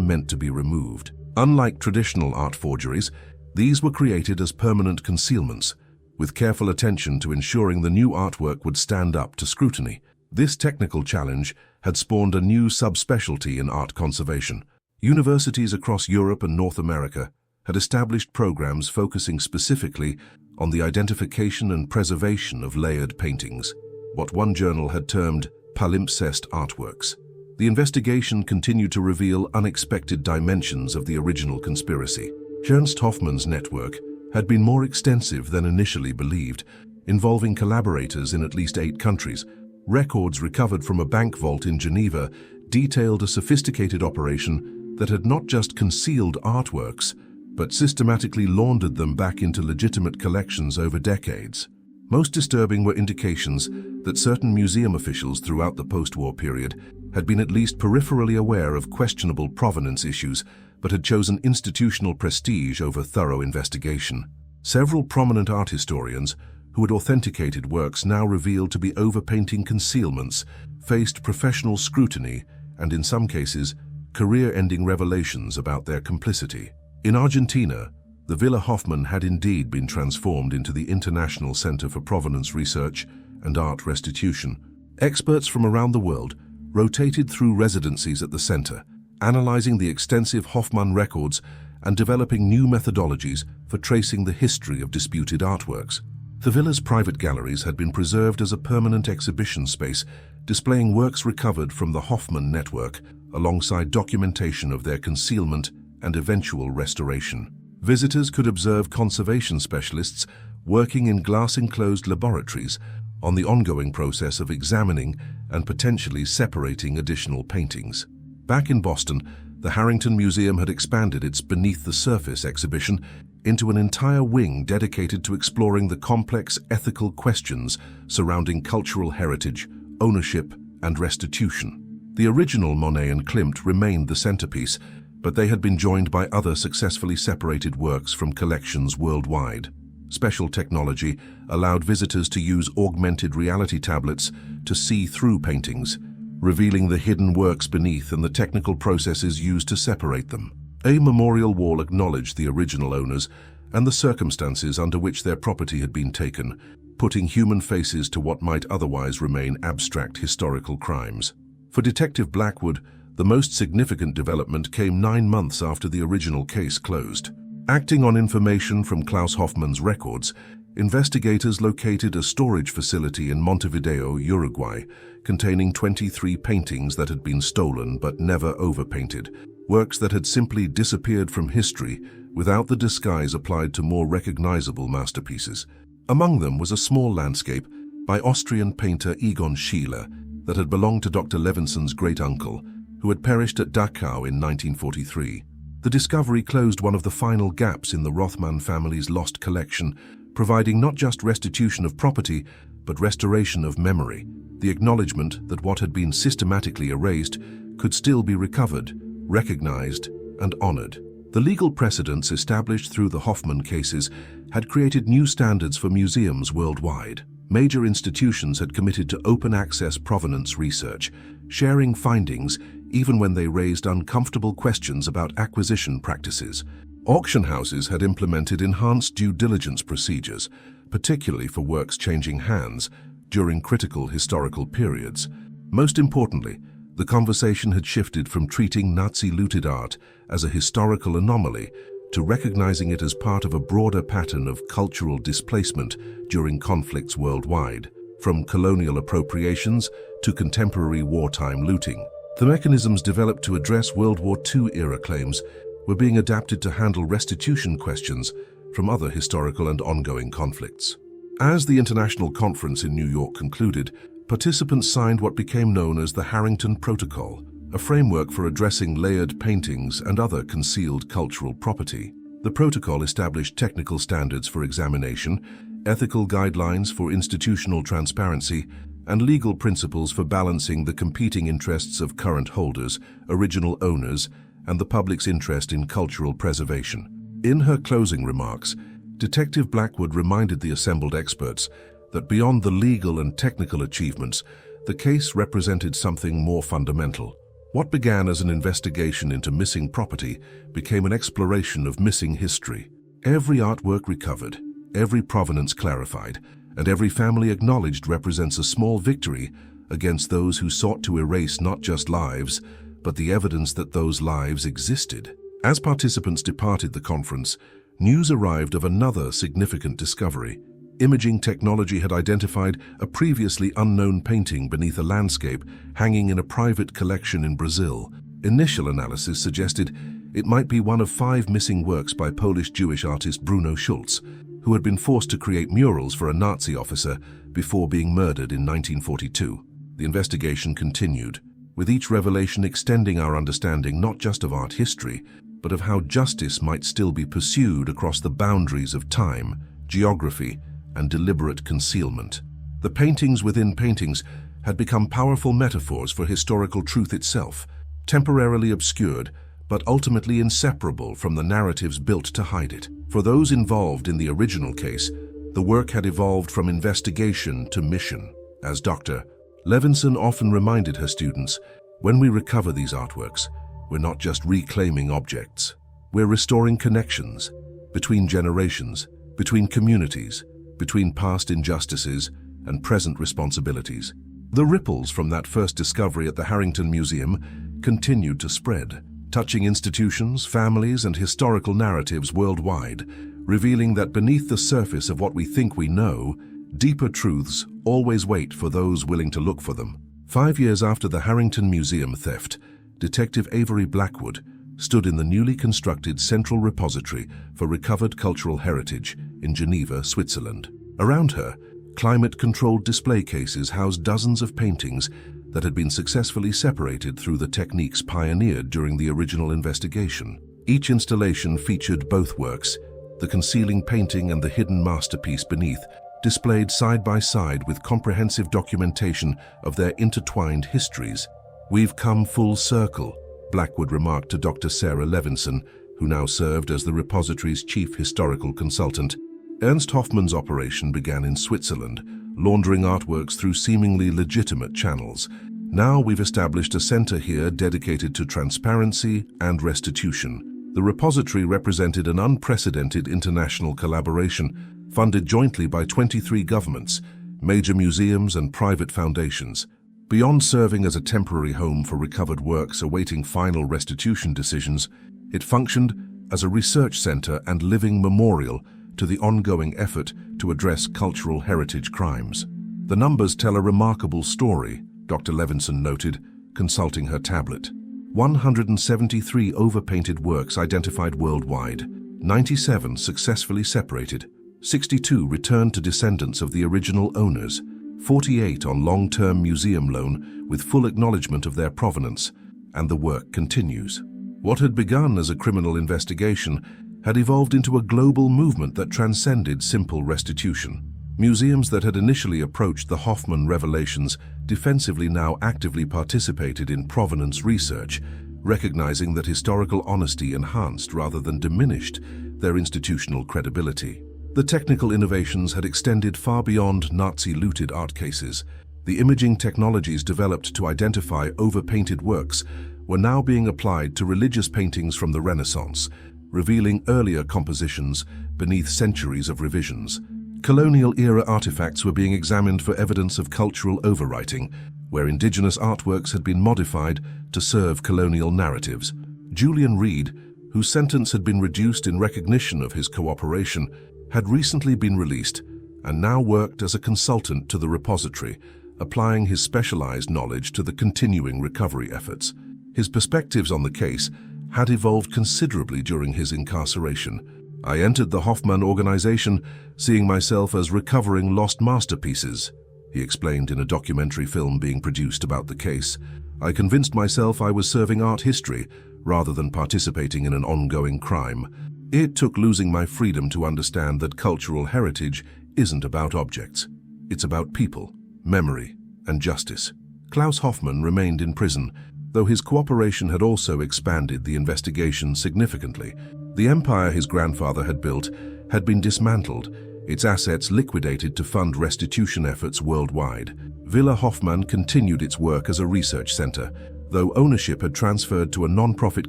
S1: meant to be removed. Unlike traditional art forgeries, these were created as permanent concealments, with careful attention to ensuring the new artwork would stand up to scrutiny. This technical challenge had spawned a new subspecialty in art conservation. Universities across Europe and North America had established programs focusing specifically on the identification and preservation of layered paintings, what one journal had termed palimpsest artworks. The investigation continued to reveal unexpected dimensions of the original conspiracy. Ernst Hoffmann's network had been more extensive than initially believed, involving collaborators in at least 8 countries. Records recovered from a bank vault in Geneva detailed a sophisticated operation that had not just concealed artworks, but systematically laundered them back into legitimate collections over decades. Most disturbing were indications that certain museum officials throughout the post-war period had been at least peripherally aware of questionable provenance issues, but had chosen institutional prestige over thorough investigation. Several prominent art historians who had authenticated works now revealed to be overpainting concealments faced professional scrutiny and, in some cases, career-ending revelations about their complicity. In Argentina, the Villa Hoffmann had indeed been transformed into the International Center for Provenance Research and Art Restitution. Experts from around the world rotated through residencies at the center, analyzing the extensive Hoffmann records and developing new methodologies for tracing the history of disputed artworks. The villa's private galleries had been preserved as a permanent exhibition space, displaying works recovered from the Hoffmann network, alongside documentation of their concealment and eventual restoration. Visitors could observe conservation specialists working in glass-enclosed laboratories on the ongoing process of examining and potentially separating additional paintings. Back in Boston, the Harrington Museum had expanded its Beneath the Surface exhibition into an entire wing dedicated to exploring the complex ethical questions surrounding cultural heritage, ownership, and restitution. The original Monet and Klimt remained the centerpiece, but they had been joined by other successfully separated works from collections worldwide. Special technology allowed visitors to use augmented reality tablets to see through paintings, revealing the hidden works beneath and the technical processes used to separate them. A memorial wall acknowledged the original owners and the circumstances under which their property had been taken, putting human faces to what might otherwise remain abstract historical crimes. For Detective Blackwood, the most significant development came 9 months after the original case closed. Acting on information from Klaus Hoffmann's records, investigators located a storage facility in Montevideo, Uruguay, containing 23 paintings that had been stolen but never overpainted, works that had simply disappeared from history without the disguise applied to more recognizable masterpieces. Among them was a small landscape by Austrian painter Egon Schiele that had belonged to Dr. Levinson's great-uncle, who had perished at Dachau in 1943. The discovery closed one of the final gaps in the Rothman family's lost collection, providing not just restitution of property, but restoration of memory, the acknowledgement that what had been systematically erased could still be recovered, recognized, and honored. The legal precedents established through the Hoffmann cases had created new standards for museums worldwide. Major institutions had committed to open-access provenance research, sharing findings even when they raised uncomfortable questions about acquisition practices. Auction houses had implemented enhanced due diligence procedures, particularly for works changing hands during critical historical periods. Most importantly, the conversation had shifted from treating Nazi-looted art as a historical anomaly to recognizing it as part of a broader pattern of cultural displacement during conflicts worldwide, from colonial appropriations to contemporary wartime looting. The mechanisms developed to address World War II-era claims were being adapted to handle restitution questions from other historical and ongoing conflicts. As the international conference in New York concluded, participants signed what became known as the Harrington Protocol, a framework for addressing layered paintings and other concealed cultural property. The protocol established technical standards for examination, ethical guidelines for institutional transparency, and legal principles for balancing the competing interests of current holders, original owners, and the public's interest in cultural preservation. In her closing remarks, Detective Blackwood reminded the assembled experts that beyond the legal and technical achievements, the case represented something more fundamental. What began as an investigation into missing property became an exploration of missing history. Every artwork recovered, every provenance clarified, and every family acknowledged represents a small victory against those who sought to erase not just lives, but the evidence that those lives existed. As participants departed the conference, news arrived of another significant discovery. Imaging technology had identified a previously unknown painting beneath a landscape hanging in a private collection in Brazil. Initial analysis suggested it might be one of 5 missing works by Polish Jewish artist Bruno Schulz, who had been forced to create murals for a Nazi officer before being murdered in 1942. The investigation continued, with each revelation extending our understanding not just of art history, but of how justice might still be pursued across the boundaries of time, geography, and deliberate concealment. The paintings within paintings had become powerful metaphors for historical truth itself, temporarily obscured, but ultimately inseparable from the narratives built to hide it. For those involved in the original case, the work had evolved from investigation to mission. As Dr. Levinson often reminded her students, when we recover these artworks, we're not just reclaiming objects. We're restoring connections between generations, between communities, between past injustices and present responsibilities. The ripples from that first discovery at the Harrington Museum continued to spread, touching institutions, families, and historical narratives worldwide, revealing that beneath the surface of what we think we know, deeper truths always wait for those willing to look for them. 5 years after the Harrington Museum theft, Detective Avery Blackwood stood in the newly constructed Central Repository for Recovered Cultural Heritage in Geneva, Switzerland. Around her, climate-controlled display cases housed dozens of paintings that had been successfully separated through the techniques pioneered during the original investigation. Each installation featured both works, the concealing painting and the hidden masterpiece beneath, displayed side by side with comprehensive documentation of their intertwined histories. "We've come full circle," Blackwood remarked to Dr. Sarah Levinson, who now served as the repository's chief historical consultant. Ernst Hoffmann's operation began in Switzerland, laundering artworks through seemingly legitimate channels. Now we've established a center here dedicated to transparency and restitution. The repository represented an unprecedented international collaboration, funded jointly by 23 governments, major museums, and private foundations. Beyond serving as a temporary home for recovered works awaiting final restitution decisions, it functioned as a research center and living memorial to the ongoing effort to address cultural heritage crimes. "The numbers tell a remarkable story," Dr. Levinson noted, consulting her tablet. 173 overpainted works identified worldwide, 97 successfully separated, 62 returned to descendants of the original owners, 48 on long-term museum loan with full acknowledgement of their provenance, and the work continues. What had begun as a criminal investigation had evolved into a global movement that transcended simple restitution. Museums that had initially approached the Hoffmann revelations defensively now actively participated in provenance research, recognizing that historical honesty enhanced rather than diminished their institutional credibility. The technical innovations had extended far beyond Nazi-looted art cases. The imaging technologies developed to identify overpainted works were now being applied to religious paintings from the Renaissance, revealing earlier compositions beneath centuries of revisions. Colonial-era artifacts were being examined for evidence of cultural overwriting, where indigenous artworks had been modified to serve colonial narratives. Julian Reed, whose sentence had been reduced in recognition of his cooperation, had recently been released and now worked as a consultant to the repository, applying his specialized knowledge to the continuing recovery efforts. His perspectives on the case had evolved considerably during his incarceration. "I entered the Hoffmann organization seeing myself as recovering lost masterpieces," he explained in a documentary film being produced about the case. "I convinced myself I was serving art history rather than participating in an ongoing crime. It took losing my freedom to understand that cultural heritage isn't about objects. It's about people, memory, and justice. Klaus Hoffmann remained in prison, though his cooperation had also expanded the investigation significantly. The empire his grandfather had built had been dismantled, its assets liquidated to fund restitution efforts worldwide. Villa Hoffmann continued its work as a research center, though ownership had transferred to a non-profit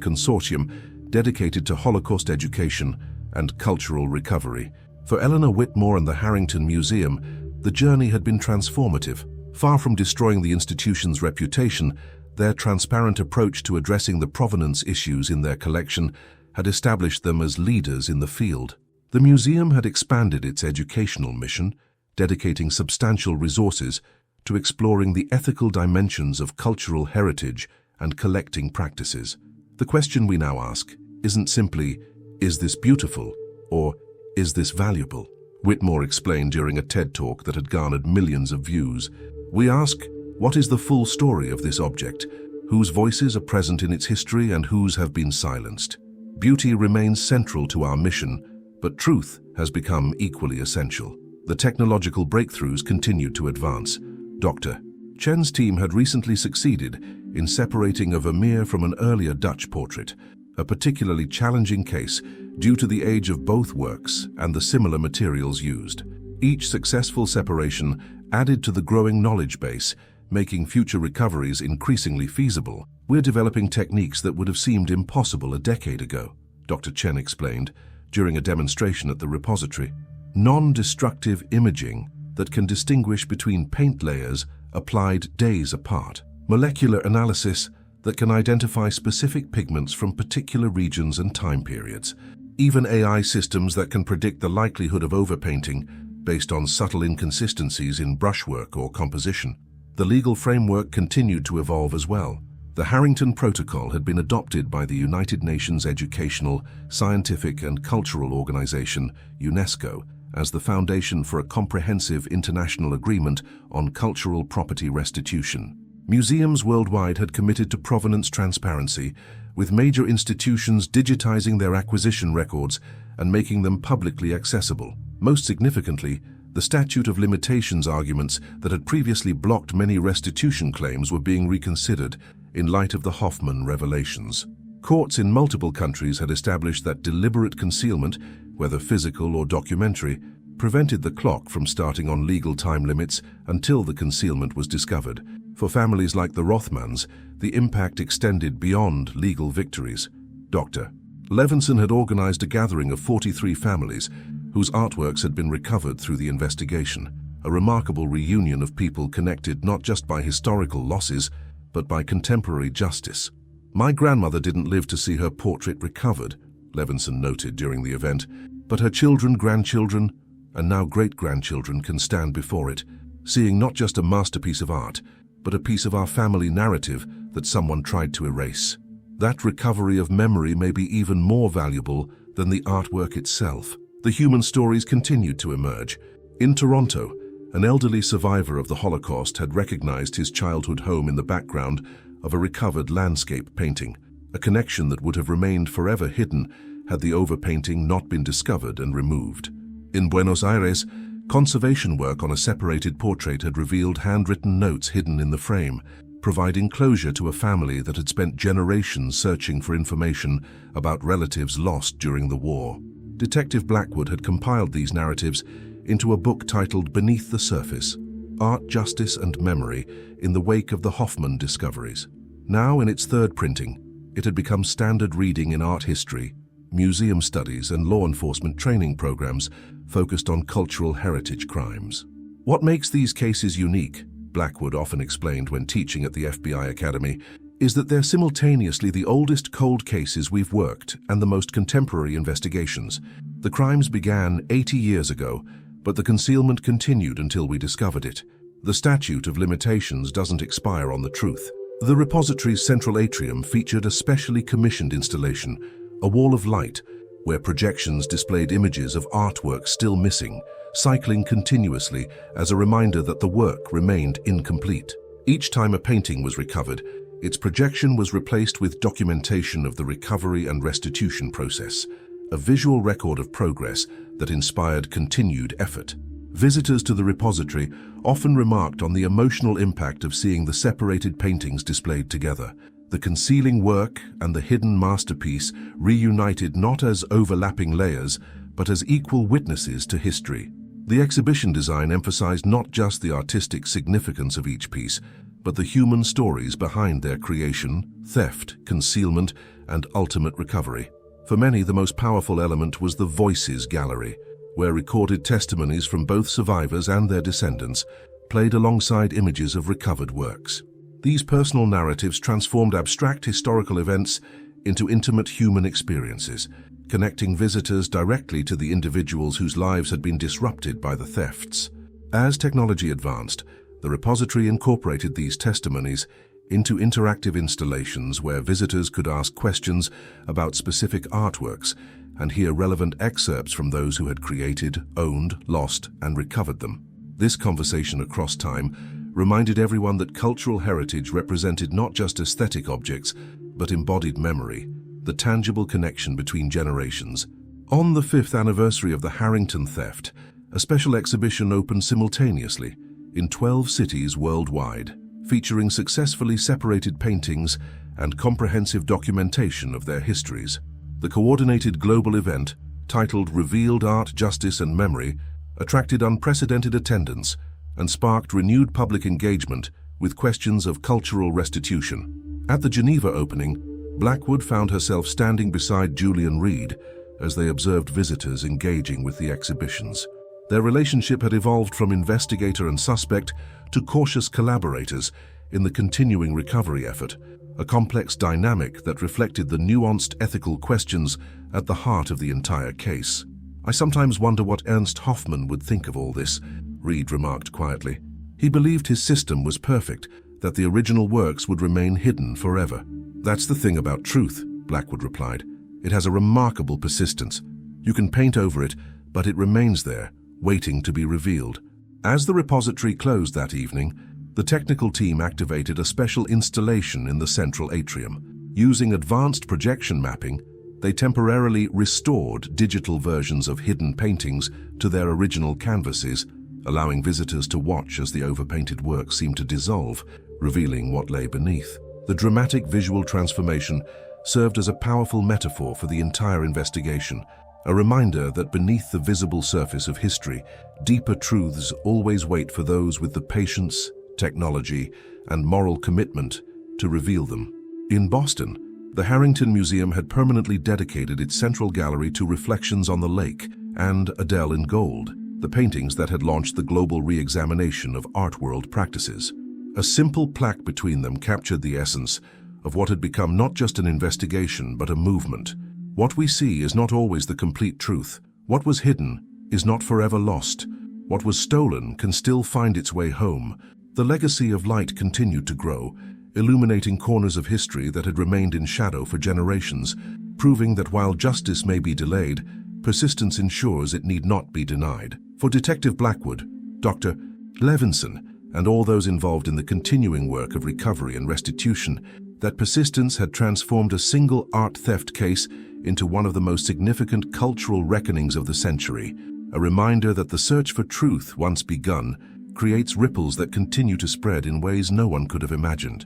S1: consortium dedicated to Holocaust education and cultural recovery. For Eleanor Whitmore and the Harrington Museum, the journey had been transformative. Far from destroying the institution's reputation, their transparent approach to addressing the provenance issues in their collection had established them as leaders in the field. The museum had expanded its educational mission, dedicating substantial resources to exploring the ethical dimensions of cultural heritage and collecting practices. The question we now ask isn't simply, is this beautiful, or is this valuable? Whitmore explained during a TED Talk that had garnered millions of views. We ask, what is the full story of this object? Whose voices are present in its history and whose have been silenced? Beauty remains central to our mission, but truth has become equally essential. The technological breakthroughs continued to advance. Dr. Chen's team had recently succeeded in separating a Vermeer from an earlier Dutch portrait, a particularly challenging case due to the age of both works and the similar materials used. Each successful separation added to the growing knowledge base, making future recoveries increasingly feasible. We're developing techniques that would have seemed impossible a decade ago, Dr. Chen explained during a demonstration at the repository. Non-destructive imaging that can distinguish between paint layers applied days apart. Molecular analysis that can identify specific pigments from particular regions and time periods. Even AI systems that can predict the likelihood of overpainting based on subtle inconsistencies in brushwork or composition. The legal framework continued to evolve as well. The Harrington Protocol had been adopted by the United Nations Educational, Scientific and Cultural Organization, UNESCO, as the foundation for a comprehensive international agreement on cultural property restitution. Museums worldwide had committed to provenance transparency, with major institutions digitizing their acquisition records and making them publicly accessible. Most significantly, the statute of limitations arguments that had previously blocked many restitution claims were being reconsidered in light of the Hoffmann revelations. Courts in multiple countries had established that deliberate concealment, whether physical or documentary, prevented the clock from starting on legal time limits until the concealment was discovered. For families like the Rothmans, the impact extended beyond legal victories. Dr. Levinson had organized a gathering of 43 families whose artworks had been recovered through the investigation, a remarkable reunion of people connected not just by historical losses, but by contemporary justice. My grandmother didn't live to see her portrait recovered, Levinson noted during the event, but her children, grandchildren, and now great-grandchildren can stand before it, seeing not just a masterpiece of art, but a piece of our family narrative that someone tried to erase. That recovery of memory may be even more valuable than the artwork itself. The human stories continued to emerge. In Toronto, an elderly survivor of the Holocaust had recognized his childhood home in the background of a recovered landscape painting, a connection that would have remained forever hidden had the overpainting not been discovered and removed. In Buenos Aires, conservation work on a separated portrait had revealed handwritten notes hidden in the frame, providing closure to a family that had spent generations searching for information about relatives lost during the war. Detective Blackwood had compiled these narratives into a book titled Beneath the Surface: Art, Justice and Memory in the Wake of the Hoffmann Discoveries. Now in its third printing, it had become standard reading in art history, museum studies and law enforcement training programs focused on cultural heritage crimes. What makes these cases unique, Blackwood often explained when teaching at the FBI Academy, is that they're simultaneously the oldest cold cases we've worked and the most contemporary investigations. The crimes began 80 years ago, but the concealment continued until we discovered it. The statute of limitations doesn't expire on the truth. The repository's central atrium featured a specially commissioned installation, a wall of light, where projections displayed images of artwork still missing, cycling continuously as a reminder that the work remained incomplete. Each time a painting was recovered, its projection was replaced with documentation of the recovery and restitution process, a visual record of progress that inspired continued effort. Visitors to the repository often remarked on the emotional impact of seeing the separated paintings displayed together. The concealing work and the hidden masterpiece reunited not as overlapping layers, but as equal witnesses to history. The exhibition design emphasized not just the artistic significance of each piece, but the human stories behind their creation, theft, concealment, and ultimate recovery. For many, the most powerful element was the Voices Gallery, where recorded testimonies from both survivors and their descendants played alongside images of recovered works. These personal narratives transformed abstract historical events into intimate human experiences, connecting visitors directly to the individuals whose lives had been disrupted by the thefts. As technology advanced, the repository incorporated these testimonies into interactive installations where visitors could ask questions about specific artworks and hear relevant excerpts from those who had created, owned, lost, and recovered them. This conversation across time reminded everyone that cultural heritage represented not just aesthetic objects, but embodied memory, the tangible connection between generations. On the 5th anniversary of the Harrington theft, a special exhibition opened simultaneously in 12 cities worldwide, featuring successfully separated paintings and comprehensive documentation of their histories. The coordinated global event, titled Revealed Art, Justice and Memory, attracted unprecedented attendance and sparked renewed public engagement with questions of cultural restitution. At the Geneva opening, Blackwood found herself standing beside Julian Reed as they observed visitors engaging with the exhibitions. Their relationship had evolved from investigator and suspect to cautious collaborators in the continuing recovery effort, a complex dynamic that reflected the nuanced ethical questions at the heart of the entire case. "I sometimes wonder what Ernst Hoffmann would think of all this," Reed remarked quietly. "He believed his system was perfect, that the original works would remain hidden forever." "That's the thing about truth," Blackwood replied. "It has a remarkable persistence. You can paint over it, but it remains there, waiting to be revealed." As the repository closed that evening, the technical team activated a special installation in the central atrium. Using advanced projection mapping, they temporarily restored digital versions of hidden paintings to their original canvases, allowing visitors to watch as the overpainted work seemed to dissolve, revealing what lay beneath. The dramatic visual transformation served as a powerful metaphor for the entire investigation, a reminder that beneath the visible surface of history, deeper truths always wait for those with the patience, technology, and moral commitment to reveal them. In Boston, the Harrington Museum had permanently dedicated its central gallery to Reflections on the Lake and Adele in Gold, the paintings that had launched the global re-examination of art world practices. A simple plaque between them captured the essence of what had become not just an investigation but a movement. What we see is not always the complete truth. What was hidden is not forever lost. What was stolen can still find its way home. The legacy of light continued to grow, illuminating corners of history that had remained in shadow for generations, proving that while justice may be delayed, persistence ensures it need not be denied. For Detective Blackwood, Dr. Levinson, and all those involved in the continuing work of recovery and restitution, that persistence had transformed a single art theft case into one of the most significant cultural reckonings of the century, a reminder that the search for truth, once begun, creates ripples that continue to spread in ways no one could have imagined.